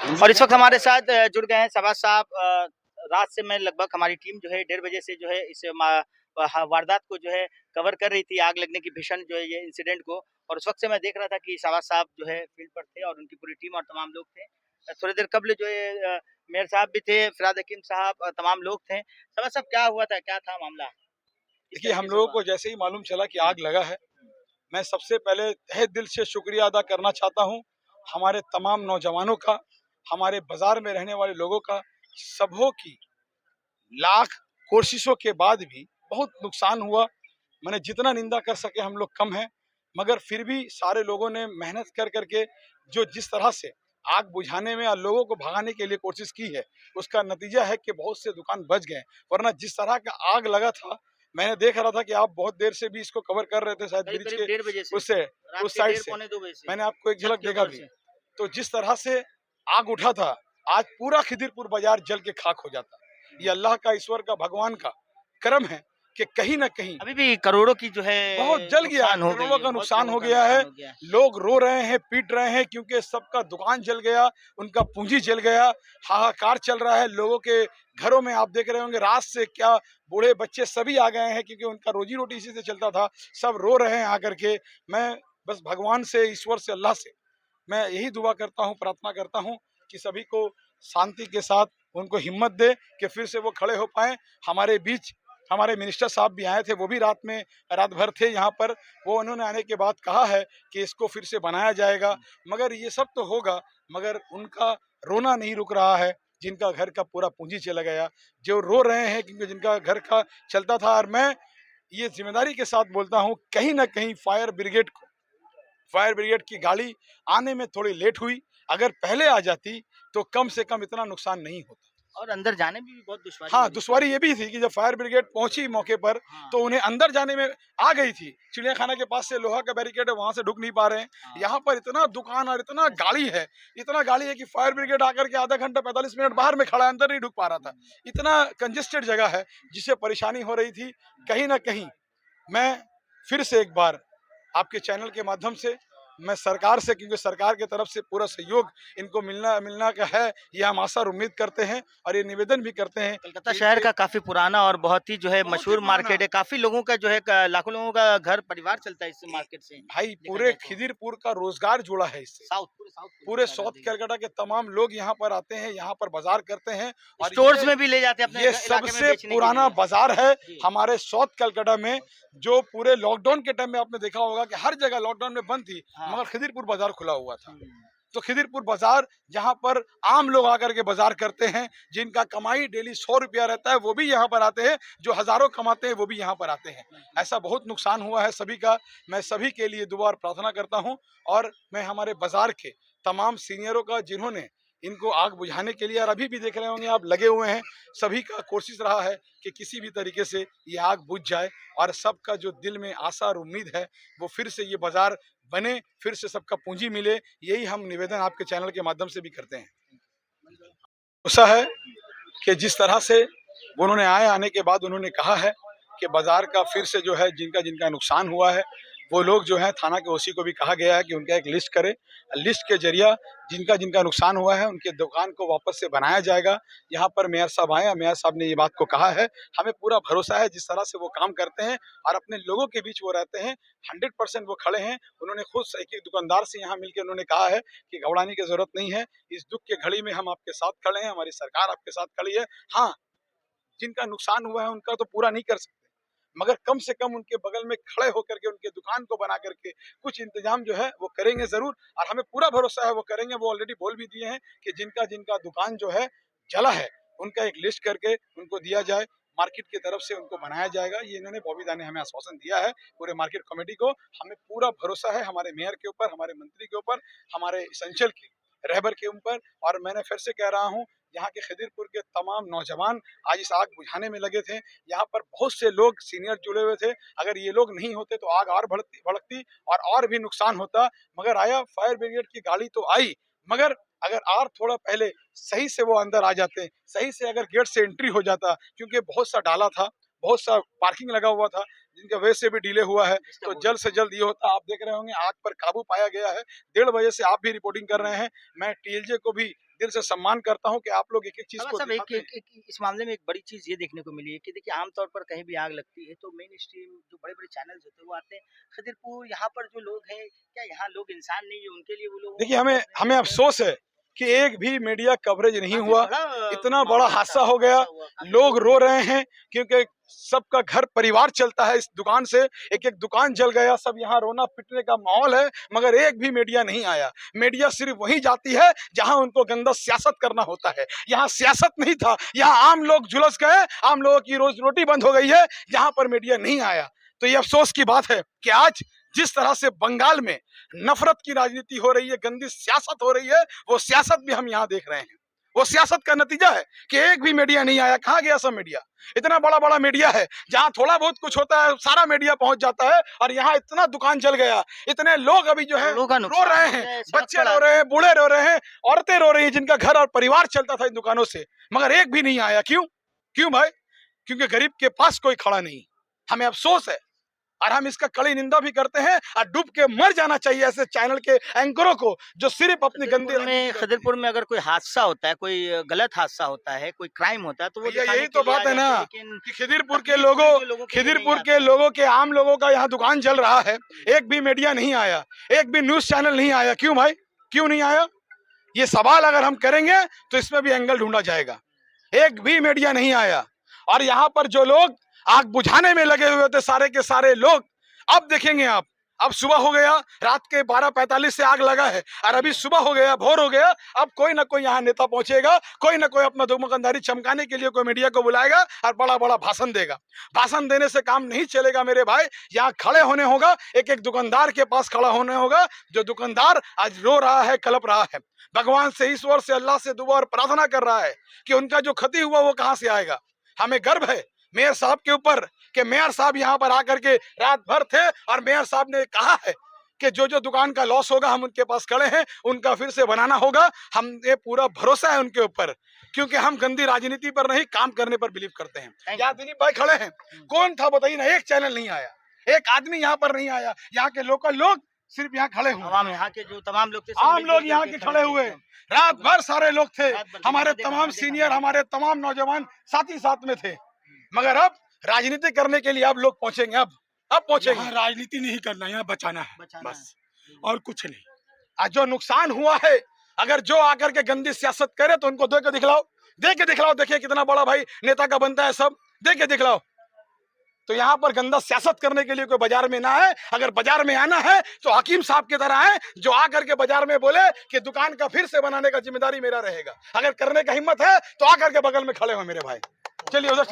और इस वक्त हमारे साथ जुड़ गए हैं शहबाज साहब। रात से मैं लगभग हमारी टीम जो है 1:30 बजे से जो है इस वारदात को जो है कवर कर रही थी, आग लगने की भीषण जो है ये इंसिडेंट को। और उस वक्त से मैं देख रहा था कि शहबाज साहब जो है फील्ड पर थे और उनकी पूरी टीम और तमाम लोग थे। थोड़ी देर कबल जो है मेयर साहब भी थे, फिराद हकीम साहब, तमाम लोग थे। शहबाज साहब, क्या हुआ था, क्या था मामला, किस देखिए, हम तरीके से लोगों हुआ? को जैसे ही मालूम चला कि आग लगा है, मैं सबसे पहले तहे दिल से शुक्रिया अदा करना चाहता हूँ हमारे तमाम नौजवानों का, हमारे बाजार में रहने वाले लोगों का। सबों की लाख कोशिशों के बाद भी बहुत नुकसान हुआ। मैंने जितना निंदा कर सके हम लोग कम है, मगर फिर भी सारे लोगों ने मेहनत कर करके जो जिस तरह से आग बुझाने में और लोगों को भगाने के लिए कोशिश की है, उसका नतीजा है कि बहुत से दुकान बच गए। वरना जिस तरह का आग लगा था, मैंने देख रहा था कि आप बहुत देर से भी इसको कवर कर रहे थे, शायद करीब ब्रिज करीब के 1:30 बजे से, उससे रात उस के साइड डेढ़ से पौने 2 बजे से, मैंने आपको एक छत झलक के देखा ऊपर भी। से। तो जिस तरह से आग उठा था, आज पूरा खिदिरपुर बाजार जल के खाक हो जाता। ये अल्लाह का, ईश्वर का, भगवान का करम है कि कहीं ना कहीं अभी भी करोड़ों की जो है बहुत जल गया है, नुकसान हो गई करोड़ों है, का बहुत नुकसान लोगों हो का गया है। नुकसान हो गया है। लोग रो रहे हैं, पीट रहे हैं, क्योंकि सबका दुकान जल गया, उनका पूंजी जल गया। हाहाकार चल रहा है लोगों के घरों में। आप देख रहे होंगे रात से क्या बूढ़े बच्चे सभी आ गए हैं, क्योंकि उनका रोजी रोटी इसी से चलता था। सब रो रहे हैं आकर के। मैं बस भगवान से, ईश्वर से, अल्लाह से मैं यही दुआ करता हूँ, प्रार्थना करता हूँ कि सभी को शांति के साथ उनको हिम्मत दे कि फिर से वो खड़े हो पाए। हमारे बीच हमारे मिनिस्टर साहब भी आए थे, वो भी रात भर थे यहाँ पर। वो उन्होंने आने के बाद कहा है कि इसको फिर से बनाया जाएगा। मगर ये सब तो होगा, मगर उनका रोना नहीं रुक रहा है, जिनका घर का पूरा पूंजी चला गया, जो रो रहे हैं क्योंकि जिनका घर का चलता था। और मैं ये जिम्मेदारी के साथ बोलता हूँ, कहीं ना कहीं फायर ब्रिगेड की गाड़ी आने में थोड़ी लेट हुई। अगर पहले आ जाती तो कम से कम इतना नुकसान नहीं होता। और अंदर जाने में भी बहुत दुश्वारी हो हाँ, रही दुश्वारी थी। ये भी थी कि जब फायर ब्रिगेड पहुंची मौके पर, हाँ, तो उन्हें अंदर जाने में आ गई थी। चिड़ियाखाना के पास से लोहा का बैरिकेड है, वहां से ढुक नहीं पा रहे हैं। हाँ। यहाँ पर इतना दुकान और इतना गाड़ी है, इतना गाड़ी है कि फायर ब्रिगेड आकर के आधा घंटा 45 मिनट बाहर में खड़ा है, अंदर नहीं ढुक पा रहा था। इतना कंजेस्टेड जगह है, जिससे परेशानी हो रही थी। कहीं ना कहीं मैं फिर से एक बार आपके चैनल के माध्यम से मैं सरकार से, क्योंकि सरकार की तरफ से पूरा सहयोग इनको मिलना का है, ये हम आशा और उम्मीद करते हैं। और ये निवेदन भी करते हैं कलकत्ता कि शहर इनसे का काफी पुराना और बहुत ही जो है बहुत ही मशहूर पुराना मार्केट है। काफी लोगों का जो है लाखों लोगों का घर परिवार चलता है इस मार्केट से, भाई, देखा पूरे जाए तो। खिदिरपुर का रोजगार जुड़ा है इससे। पूरे साउथ पूरे पूछा साउथ देखिए। कलकत्ता के तमाम लोग यहाँ पर आते हैं, यहाँ पर बाजार करते हैं। और स्टोर्स में भी ले जाते हैं अपने ये इलाके में सबसे बेचने के पुराना लिए। बाजार है जी। हमारे साउथ कलकत्ता में, जो पूरे लॉकडाउन के टाइम में आपने देखा होगा कि हर जगह लॉकडाउन में बंद थी, हाँ। मगर खिदिरपुर बाजार खुला हुआ था। हम्म। तो खिदिरपुर बाजार, जहाँ पर आम लोग आकर के बाजार करते हैं, जिनका कमाई डेली 100 रुपया रहता है, वो भी यहाँ पर आते हैं। जो हजारों कमाते हैं वो भी यहाँ पर आते हैं। ऐसा बहुत नुकसान हुआ है सभी का। मैं सभी के लिए दुआ और प्रार्थना करता हूँ। और मैं हमारे बाजार के तमाम सीनियरों का, जिन्होंने इनको आग बुझाने के लिए, और अभी भी देख रहे होंगे आप लगे हुए हैं, सभी का कोशिश रहा है कि किसी भी तरीके से ये आग बुझ जाए। और सबका जो दिल में आशा और उम्मीद है, वो फिर से ये बाजार बने, फिर से सबका पूंजी मिले। यही हम निवेदन आपके चैनल के माध्यम से भी करते हैं। ऐसा है कि जिस तरह से उन्होंने आने के बाद उन्होंने कहा है कि बाजार का फिर से जो है, जिनका जिनका नुकसान हुआ है, वो लोग जो है, थाना के ओसी को भी कहा गया है कि उनका एक लिस्ट करे। लिस्ट के जरिए जिनका जिनका नुकसान हुआ है, उनके दुकान को वापस से बनाया जाएगा। यहाँ पर मेयर साहब आए, मेयर साहब ने ये बात को कहा है। हमें पूरा भरोसा है, जिस तरह से वो काम करते हैं और अपने लोगों के बीच वो रहते हैं, 100% वो खड़े हैं। उन्होंने खुद एक एक दुकानदार से यहाँ मिलकर उन्होंने कहा है कि घबराने की जरूरत नहीं है, इस दुख के घड़ी में हम आपके साथ खड़े हैं, हमारी सरकार आपके साथ खड़ी है। हाँ, जिनका नुकसान हुआ है उनका तो पूरा नहीं कर सकते, मगर कम से कम उनके बगल में खड़े होकर के, उनके दुकान को बना करके कुछ इंतजाम जो है वो करेंगे जरूर। और हमें पूरा भरोसा है वो करेंगे। वो ऑलरेडी बोल भी दिए हैं कि जिनका जिनका दुकान जो है जला है, उनका एक लिस्ट करके उनको दिया जाए, मार्केट की तरफ से उनको बनाया जाएगा। ये इन्होंने बॉबीदा ने हमें आश्वासन दिया है, पूरे मार्केट कमेटी को। हमें पूरा भरोसा है हमारे मेयर के ऊपर, हमारे मंत्री के ऊपर, हमारे संचल के रहबर के ऊपर। और मैंने फिर से कह रहा हूँ, यहाँ के खिदिरपुर के तमाम नौजवान आज इस आग बुझाने में लगे थे। यहाँ पर बहुत से लोग सीनियर जुड़े हुए थे। अगर ये लोग नहीं होते तो आग और भड़कती और भी नुकसान होता। मगर आया, फायर ब्रिगेड की गाड़ी तो आई, मगर अगर और थोड़ा पहले सही से वो अंदर आ जाते, सही से अगर गेट से एंट्री हो जाता, क्योंकि बहुत सा डाला था, बहुत सा पार्किंग लगा हुआ था, जिनके वजह से भी डिले हुआ है, तो जल्द से जल्द ये होता। आप देख रहे होंगे आग पर काबू पाया गया है। 1:30 बजे से आप भी रिपोर्टिंग कर रहे हैं। मैं टीएलजे को भी दिल से सम्मान करता हूं कि आप लोग एक-एक चीज़ को सब एक, दिखाते हैं। इस मामले में एक बड़ी चीज़ ये देखने को मिली है कि देखिए आमतौर पर कहीं भी आग लगती है तो मेन स्ट्रीम जो बड़े-बड़े चैनल्स होते हैं वो आते हैं। खदिरपुर यहाँ पर जो लोग हैं, क्या यहाँ लोग इंसान नहीं है उनके लिए वो लोगों देखिए को हमें सपोर्ट नहीं हमें करते हैं? अफ़सोस है कि एक भी मीडिया कवरेज नहीं काफ़ी हुआ। बड़ा इतना बड़ा मामला हादसा था, हो गया, हादसा हुआ, काफ़ी लोग लोग रो रहे हैं क्योंकि सबका घर परिवार चलता है इस दुकान से। एक-एक दुकान जल गया, सब यहाँ रोना-पिटने का माहौल है, मगर एक भी मीडिया नहीं आया। मीडिया सिर्फ़ वहीं जाती है जहाँ उनको गंदा सियासत करना होता है। यहाँ सियासत नहीं था, यहाँ आम लोग झुलस गए, आम लोगों की रोज़ी-रोटी बंद हो गई है, यहाँ पर मीडिया नहीं आया। तो ये अफ़सोस की बात है कि आज जिस तरह से बंगाल में नफ़रत की राजनीति हो रही है, गंदी सियासत हो रही है, वो सियासत भी हम यहाँ देख रहे हैं। वो सियासत का नतीजा है कि एक भी मीडिया नहीं आया। कहाँ गया सब मीडिया? इतना बड़ा-बड़ा मीडिया है, जहाँ थोड़ा बहुत कुछ होता है, सारा मीडिया पहुँच जाता है और यहाँ इतना दुकान जल गया, इतने लोग अभी जो है करोड़ों का रो नुकसान रहे हो हैं, गया है, सड़क बच्चे पर रो रहे हैं, बूढ़े रो रहे हैं, औरतें रो रही हैं जिनका घर और परिवार चलता था इन दुकानों से, मगर एक भी नहीं आया। क्यों? क्यों भाई? क्योंकि गरीब के पास कोई खड़ा नहीं। हमें अफ़सोस है और हम इसका कड़ी निंदा भी करते हैं और डूब के मर जाना चाहिए ऐसे चैनल के एंकरों को जो सिर्फ अपनी गंदी खदिरपुर में अगर कोई हादसा होता है, कोई गलत हादसा होता है, कोई क्राइम होता है तो वो भैया दिखाने यही के तो लिए आ बात है जाते ना हैं, लेकिन कि खिदिरपुर के तकलीफ लोगों में जो लोगों के लिए नहीं खिदिरपुर आते के हैं। लोगों के आम लोगों का यहाँ दुकान जल रहा है, एक भी मीडिया नहीं आया, एक भी न्यूज़ चैनल नहीं आया। क्यों भाई? क्यों नहीं आया? ये सवाल अगर हम करेंगे तो इसमें भी एंगल ढूंढा जाएगा। एक भी मीडिया नहीं आया और यहाँ पर जो लोग आग बुझाने में लगे हुए थे सारे के सारे लोग, अब देखेंगे आप, अब सुबह हो गया, रात के 12:45 से आग लगा है और अभी सुबह हो गया, भोर हो गया, अब कोई ना कोई यहाँ नेता पहुंचेगा, कोई ना कोई अपना दुकानदारी चमकाने के लिए कोई मीडिया को बुलाएगा और बड़ा-बड़ा भाषण देगा। भाषण देने से काम नहीं चलेगा मेरे भाई, यहाँ खड़े होने होगा, एक-एक दुकानदार के पास खड़ा होने होगा, जो दुकानदार आज रो रहा है, कलप रहा है। भगवान से, ईश्वर से, अल्लाह से दुआ और प्रार्थना कर रहा है कि उनका जो क्षति हुआ वो कहाँ से आएगा। हमें गर्व है मेयर साहब के ऊपर कि मेयर साहब यहाँ पर आकर के रात भर थे और मेयर साहब ने कहा है कि जो जो दुकान का लॉस होगा हम उनके पास खड़े हैं, उनका फिर से बनाना होगा। हम ये पूरा भरोसा है उनके ऊपर, क्योंकि हम गंदी राजनीति पर नहीं, काम करने पर बिलीव करते हैं। यहाँ दिलीप भाई खड़े हैं, कौन था बताइए ना? एक चैनल नहीं आया, एक आदमी यहाँ पर नहीं आया। यहाँ के लोकल लोग सिर्फ यहाँ खड़े हुए, आवाम यहाँ के जो तमाम लोग थे, सब आम मिलजुल लोग यहाँ के खड़े हुए, रात भर सारे लोग थे, हमारे तमाम सीनियर, हमारे तमाम नौजवान साथी साथ में थे। मगर अब राजनीति करने के लिए अब लोग पहुंचेंगे, अब पहुंचेंगे। यहाँ राजनीति नहीं करना, यहाँ बचाना है बस, और कुछ नहीं। आज जो नुकसान हुआ है, अगर जो आकर के गंदी सियासत करे तो उनको दे के दिखलाओ, दे के दिखलाओ। देखिए कितना बड़ा भाई नेता का बनता है, सब दे के दिखलाओ। तो यहाँ पर गंदा सियासत करने के लिए कोई बाजार में ना है। अगर बाजार में आना है तो हकीम साहब की तरह है, जो आकर के बाजार में बोले कि दुकान का फिर से बनाने का जिम्मेदारी मेरा रहेगा। अगर करने का हिम्मत है तो आकर के बगल में खड़े हो मेरे भाई। चलिए उधर